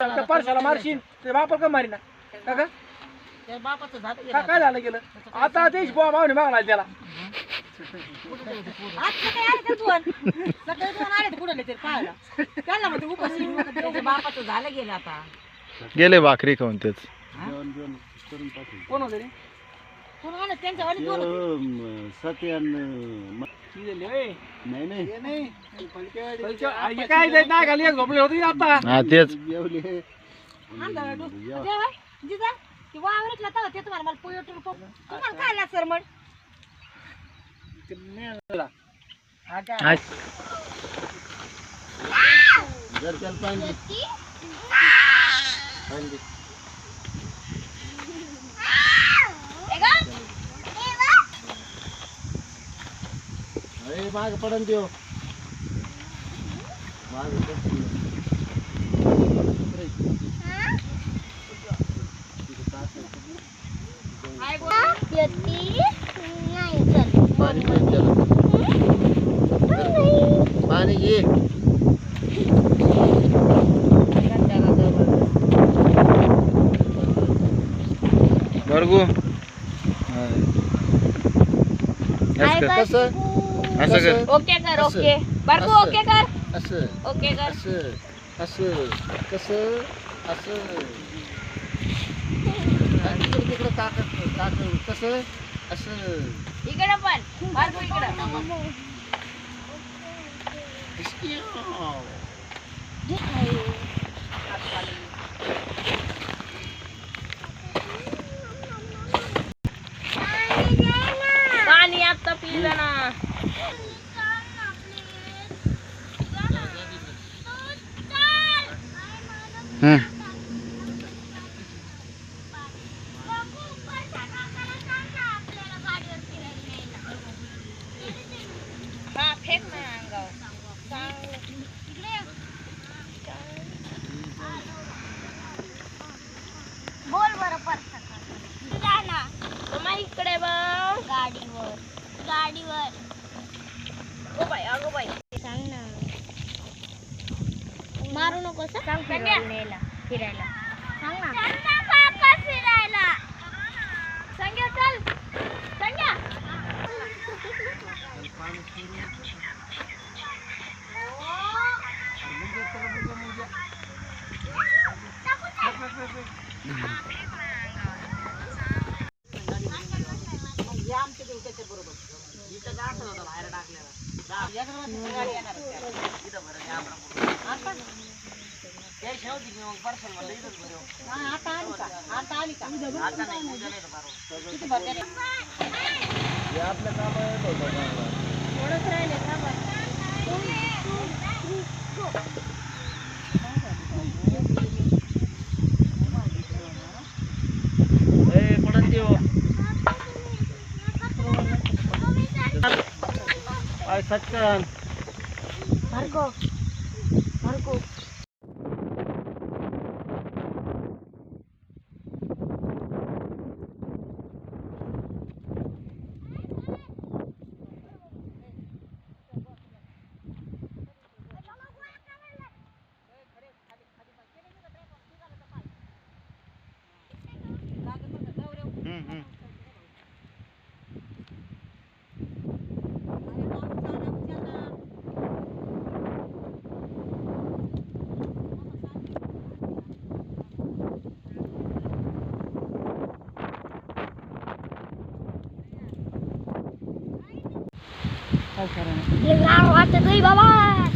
त्या परशाला मारशील ते बापाला का मारी ना का त्या बापाचं झालं काय झालं गेलं आता तेच भावने मागणार त्याला सकाळी दोन आले कुठे ते पाहायला त्याला मग उपाशी त्याच्या बापाचं झालं गेलं आता गेले भाकरी खाऊन तेच कोण होते रे कोण आलं त्यांच्या वाली दोन नाही काय जायचं नाही खाली एक झोपले होते आता हा तेच जिजा ती वावरतला तर ते तुम्हाला मला पोयटर तुम्हाला काय ना सर मग माग पडन देव पाणी घे बरगू कसं असं कर ओके कर ओके बरगू ओके कर असं ओके कर असं असं कसं असं तिकडं टाक कसं असं इकडे पण बरगू इकडे पाणी आता पिलं ना हा फेक ना अंगावर बोल बरं तुम्हा इकडे बघ गाडीवर ओ बाई अगो बाई सांग ना मारू नको सांग फिरायला सांग ना फिरायला संग्या चल संग्या आमच्या देवच्या बरोबर इथं गाठ होता बाहेर टाकलेला इथं बरं त्या शेवटी मी मग पार्सल म्हणलं इथंच बरं आता आली का आता नाही उद्या नाही बरोबर किती भरते आपल्या कामाला थोडंच राहिले थांबा पडन देव काय सटकन भरको वाटत बाबा